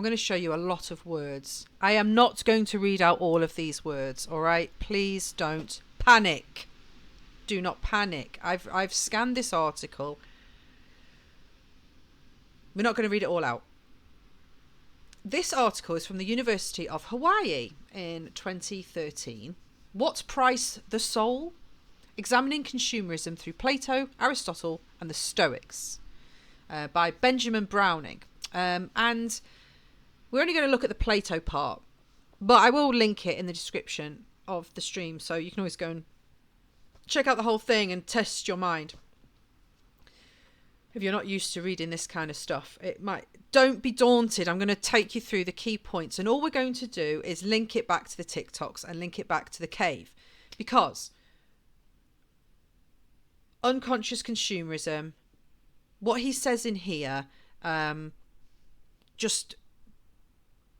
going to show you a lot of words. I am not going to read out all of these words, all right? Please don't panic. Do not panic. I've scanned this article. We're not going to read it all out. This article is from the University of Hawaii in 2013. What Price the Soul? Examining Consumerism Through Plato, Aristotle and the Stoics by Benjamin Browning. And we're only going to look at the Plato part, but I will link it in the description of the stream, so you can always go and check out the whole thing and test your mind. If you're not used to reading this kind of stuff, don't be daunted. I'm going to take you through the key points, and all we're going to do is link it back to the TikToks and link it back to the cave, because unconscious consumerism, what he says in here, just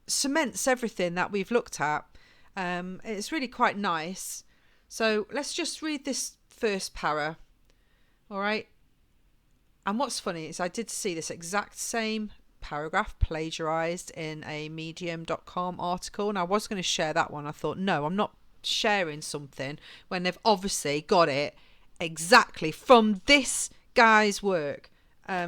cements everything that we've looked at. It's really quite nice. So let's just read this first para. All right. And what's funny is I did see this exact same paragraph plagiarized in a medium.com article, and I was going to share that one. I thought, no, I'm not sharing something when they've obviously got it exactly from this guy's work.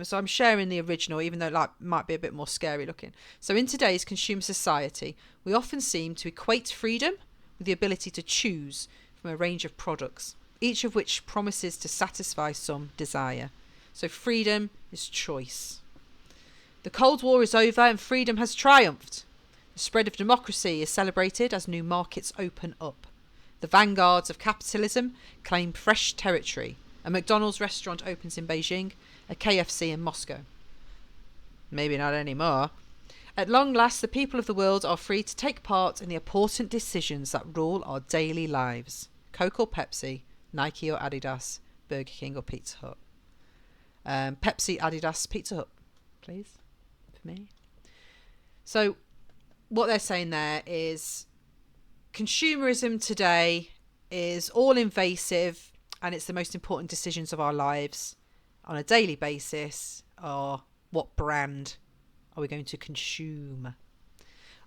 So I'm sharing the original, even though that might be a bit more scary looking. So in today's consumer society, we often seem to equate freedom with the ability to choose from a range of products, each of which promises to satisfy some desire. So freedom is choice. The Cold War is over and freedom has triumphed. The spread of democracy is celebrated as new markets open up. The vanguards of capitalism claim fresh territory. A McDonald's restaurant opens in Beijing, a KFC in Moscow. Maybe not anymore. At long last, the people of the world are free to take part in the important decisions that rule our daily lives. Coke or Pepsi, Nike or Adidas, Burger King or Pizza Hut. Pepsi, Adidas, Pizza Hut, please, for me. So what they're saying there is consumerism today is all invasive, and it's the most important decisions of our lives on a daily basis are what brand are we going to consume.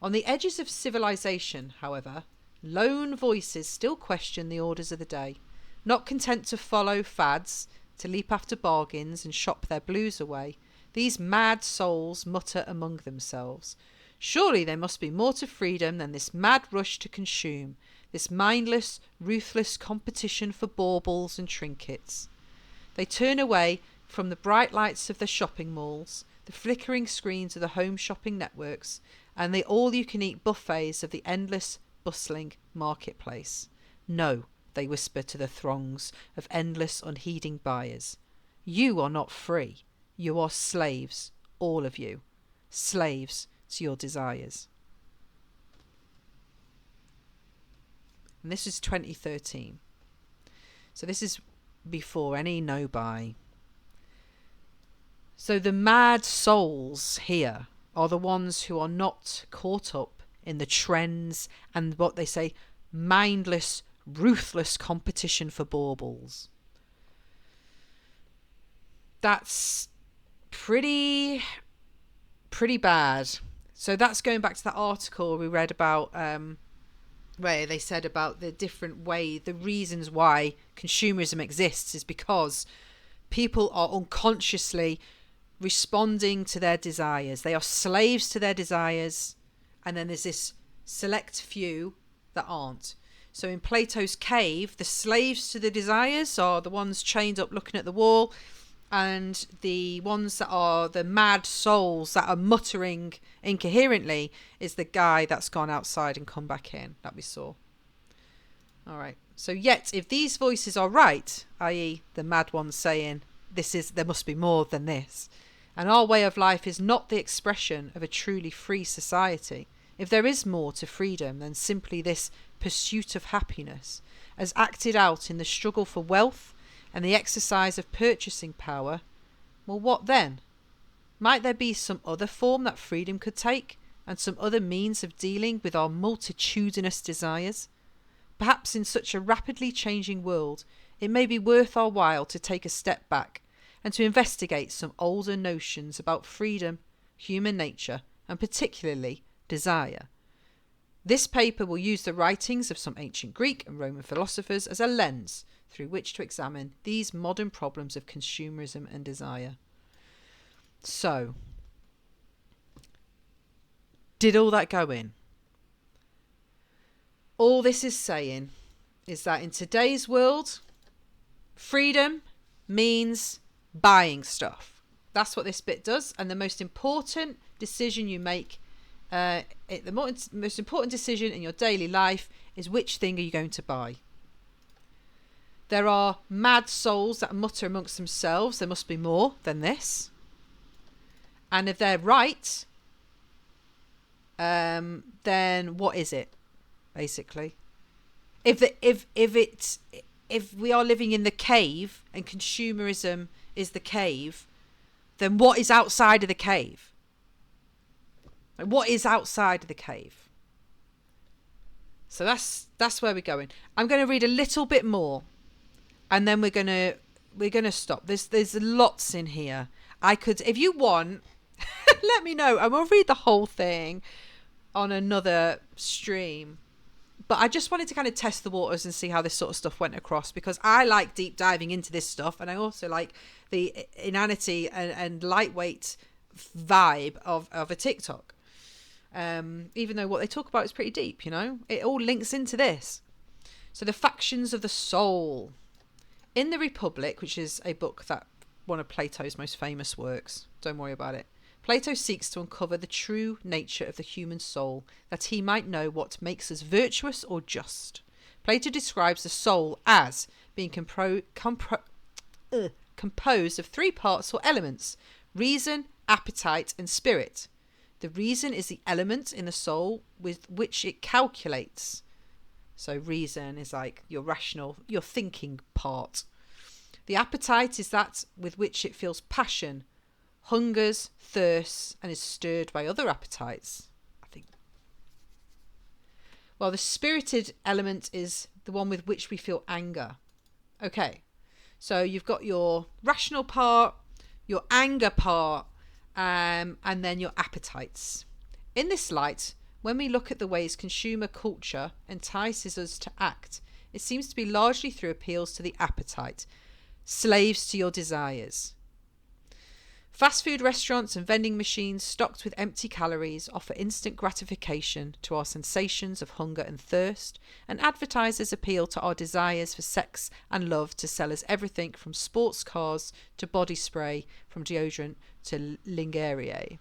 On the edges of civilization, however, lone voices still question the orders of the day, not content to follow fads, to leap after bargains and shop their blues away. These mad souls mutter among themselves. Surely there must be more to freedom than this mad rush to consume, this mindless, ruthless competition for baubles and trinkets. They turn away from the bright lights of the shopping malls, the flickering screens of the home shopping networks, and the all-you-can-eat buffets of the endless, bustling marketplace. No, they whisper to the throngs of endless, unheeding buyers. You are not free. You are slaves, all of you. Slaves to your desires. And this is 2013. So this is before any no-buy. So the mad souls here are the ones who are not caught up in the trends and what they say, mindless, ruthless competition for baubles. That's pretty bad. So that's going back to that article we read about, where they said about the different way, the reasons why consumerism exists is because people are unconsciously responding to their desires. They are slaves to their desires, and then there's this select few that aren't. So in Plato's cave, the slaves to the desires are the ones chained up looking at the wall, and the ones that are the mad souls that are muttering incoherently is the guy that's gone outside and come back in that we saw. All right. So yet, if these voices are right, i.e. the mad ones saying there must be more than this, and our way of life is not the expression of a truly free society, if there is more to freedom than simply this pursuit of happiness, as acted out in the struggle for wealth and the exercise of purchasing power, well, what then? Might there be some other form that freedom could take, and some other means of dealing with our multitudinous desires? Perhaps in such a rapidly changing world, it may be worth our while to take a step back and to investigate some older notions about freedom, human nature, and particularly desire. This paper will use the writings of some ancient Greek and Roman philosophers as a lens through which to examine these modern problems of consumerism and desire. So, did all that go in? All this is saying is that in today's world, freedom means buying stuff. That's what this bit does. And the most important decision you make, the most important decision in your daily life is which thing are you going to buy. There are mad souls that mutter amongst themselves, there must be more than this. And if they're right, then what is it, basically? If we are living in the cave and consumerism is the cave, then what is outside of the cave? What is outside of the cave? So that's where we're going. I'm going to read a little bit more, and then we're gonna stop. There's lots in here. I could, if you want, let me know. I will read the whole thing on another stream. But I just wanted to kind of test the waters and see how this sort of stuff went across, because I like deep diving into this stuff, and I also like the inanity and lightweight vibe of a TikTok. Even though what they talk about is pretty deep, you know, it all links into this. So the factions of the soul. In the Republic, which is a book that one of Plato's most famous works, don't worry about it. Plato seeks to uncover the true nature of the human soul, that he might know what makes us virtuous or just. Plato describes the soul as being composed of three parts or elements: reason, appetite, and spirit. The reason is the element in the soul with which it calculates. So reason is like your rational, your thinking part. The appetite is that with which it feels passion, hungers, thirsts, and is stirred by other appetites, I think. Well, the spirited element is the one with which we feel anger. Okay, so you've got your rational part, your anger part, and then your appetites. In this light, when we look at the ways consumer culture entices us to act, it seems to be largely through appeals to the appetite, slaves to your desires. Fast food restaurants and vending machines stocked with empty calories offer instant gratification to our sensations of hunger and thirst, and advertisers appeal to our desires for sex and love to sell us everything from sports cars to body spray, from deodorant to lingerie.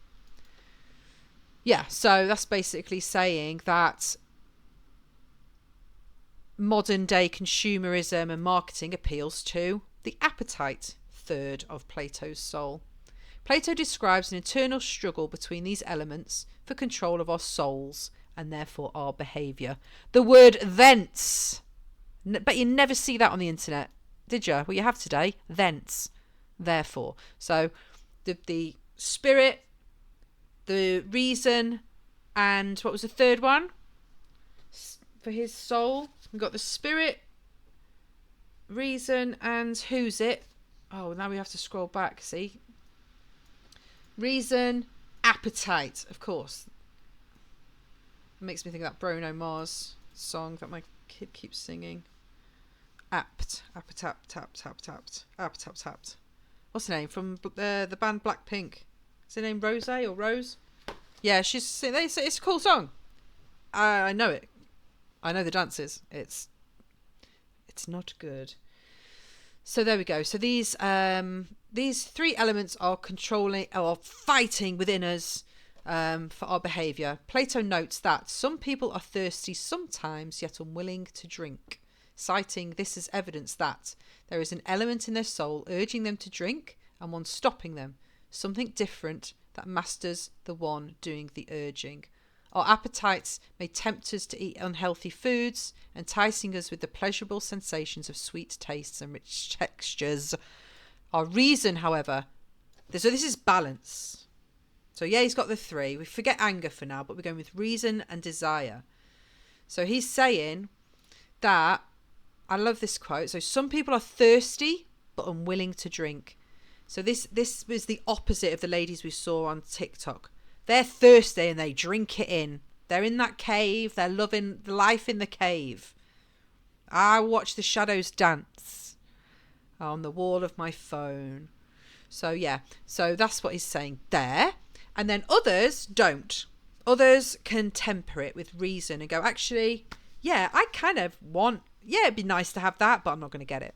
Yeah, so that's basically saying that modern day consumerism and marketing appeals to the appetite third of Plato's soul. Plato describes an internal struggle between these elements for control of our souls and therefore our behaviour. The word thence. Bet you never see that on the internet, did you? Well, you have today. Thence. Therefore. So the spirit, the reason, and what was the third one? For his soul. We've got the spirit, reason, and who's it? Oh, now we have to scroll back, see? Reason, appetite, of course. It makes me think of that Bruno Mars song that my kid keeps singing. Appetite. What's her name? From the band Blackpink. Is her name Rose or Rose? Yeah, it's a cool song. I know it. I know the dances. It's not good. So there we go. So these three elements are controlling or fighting within us for our behaviour. Plato notes that some people are thirsty sometimes, yet unwilling to drink, citing this as evidence that there is an element in their soul urging them to drink and one stopping them, something different that masters the one doing the urging. Our appetites may tempt us to eat unhealthy foods, enticing us with the pleasurable sensations of sweet tastes and rich textures. Our reason, however, so this is balance. So yeah, he's got the three. We forget anger for now, but we're going with reason and desire. So he's saying that, I love this quote, so some people are thirsty but unwilling to drink. So this was the opposite of the ladies we saw on TikTok. They're thirsty and they drink it in. They're in that cave. They're loving life in the cave. I watch the shadows dance on the wall of my phone. So yeah, so that's what he's saying there. And then others don't. Others can temper it with reason and go, actually, yeah, I kind of want, yeah, it'd be nice to have that, but I'm not going to get it.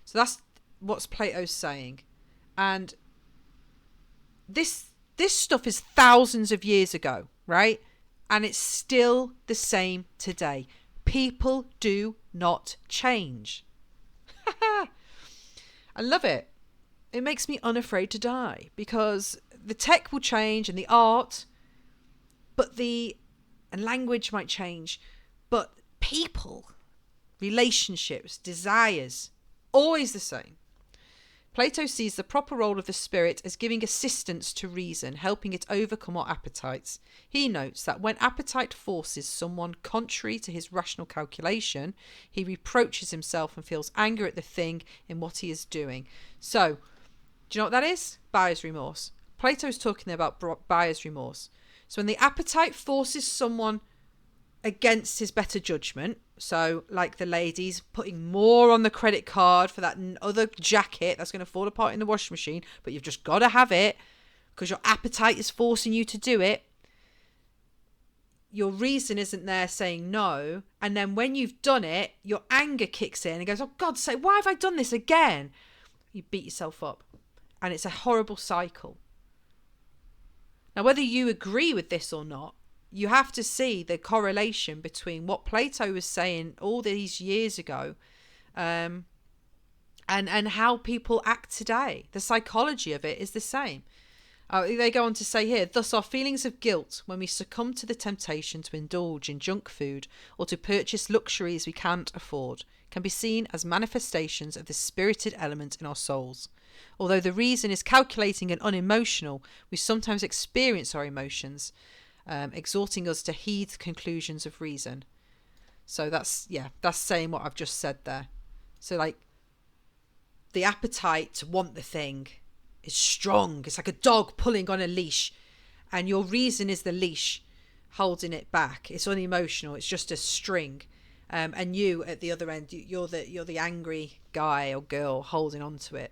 So that's what Plato's saying. And this stuff is thousands of years ago, right? And it's still the same today. People do not change. I love it. It makes me unafraid to die, because the tech will change and the art, and language might change, but people, relationships, desires, always the same. Plato sees the proper role of the spirit as giving assistance to reason, helping it overcome our appetites. He notes that when appetite forces someone contrary to his rational calculation, he reproaches himself and feels anger at the thing in what he is doing. So, do you know what that is? Buyer's remorse. Plato's talking about buyer's remorse. So when the appetite forces someone against his better judgment, so like the ladies putting more on the credit card for that other jacket that's going to fall apart in the washing machine, but you've just got to have it because your appetite is forcing you to do it. Your reason isn't there saying no, and then when you've done it, your anger kicks in and goes, oh God's sake, why have I done this again? You beat yourself up, and it's a horrible cycle. Now, whether you agree with this or not, you have to see the correlation between what Plato was saying all these years ago and how people act today. The psychology of it is the same. They go on to say here, thus our feelings of guilt when we succumb to the temptation to indulge in junk food or to purchase luxuries we can't afford can be seen as manifestations of the spirited element in our souls. Although the reason is calculating and unemotional, we sometimes experience our emotions, exhorting us to heed the conclusions of reason. So that's saying what I've just said there. So like the appetite to want the thing is strong. It's like a dog pulling on a leash, and your reason is the leash holding it back. It's unemotional. It's just a string. And you at the other end, you're the angry guy or girl holding on to it.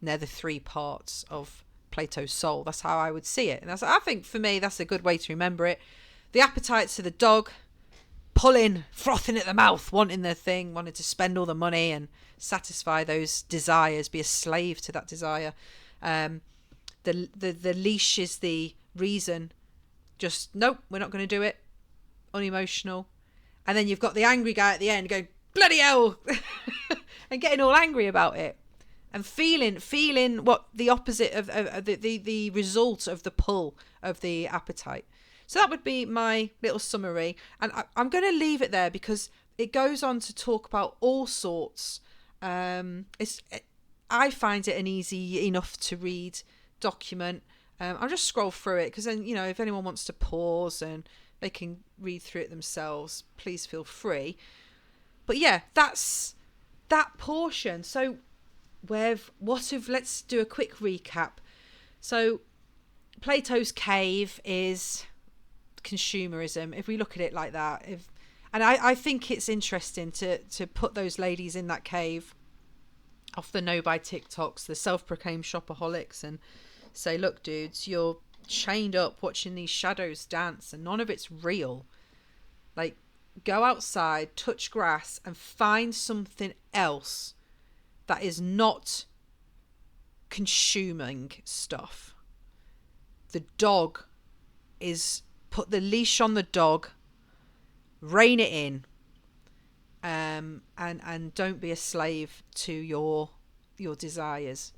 They're the three parts of Plato's soul. That's how I would see it. And I think for me, that's a good way to remember it. The appetites of the dog, pulling, frothing at the mouth, wanting their thing, wanting to spend all the money and satisfy those desires, be a slave to that desire. The leash is the reason. Just, nope, we're not going to do it. Unemotional. And then you've got the angry guy at the end going, bloody hell, and getting all angry about it. And feeling what the opposite of the result of the pull of the appetite. So that would be my little summary. And I'm going to leave it there because it goes on to talk about all sorts. I find it an easy enough to read document. I'll just scroll through it because then, if anyone wants to pause and they can read through it themselves, please feel free. But yeah, that's that portion. So let's do a quick recap. So Plato's cave is consumerism, if we look at it like that. I think it's interesting to put those ladies in that cave off the know by TikToks, the self-proclaimed shopaholics, and say, look dudes, you're chained up watching these shadows dance and none of it's real. Like, go outside, touch grass and find something else that is not consuming stuff. The dog is, put the leash on the dog, rein it in, and don't be a slave to your desires.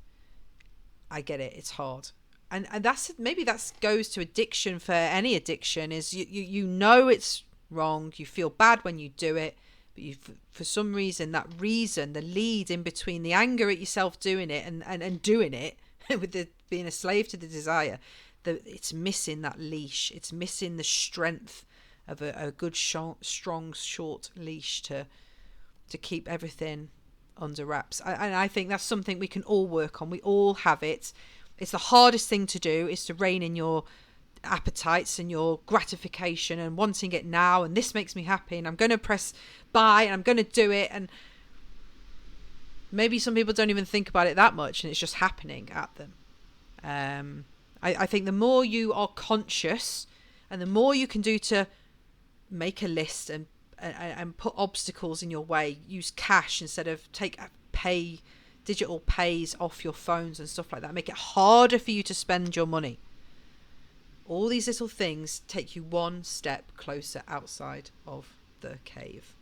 I get it, it's hard. And that goes to addiction. For any addiction is you know it's wrong, you feel bad when you do it, but for some reason, the lead in between the anger at yourself doing it and doing it with being a slave to the desire, it's missing that leash. It's missing the strength of a good, strong, short leash to keep everything under wraps. And I think that's something we can all work on. We all have it. It's the hardest thing to do, is to rein in your appetites and your gratification and wanting it now, and this makes me happy and I'm going to press buy and I'm going to do it. And maybe some people don't even think about it that much and it's just happening at them. I think the more you are conscious and the more you can do to make a list and put obstacles in your way, use cash instead of digital pays off your phones and stuff like that, make it harder for you to spend your money. All these little things take you one step closer outside of the cave.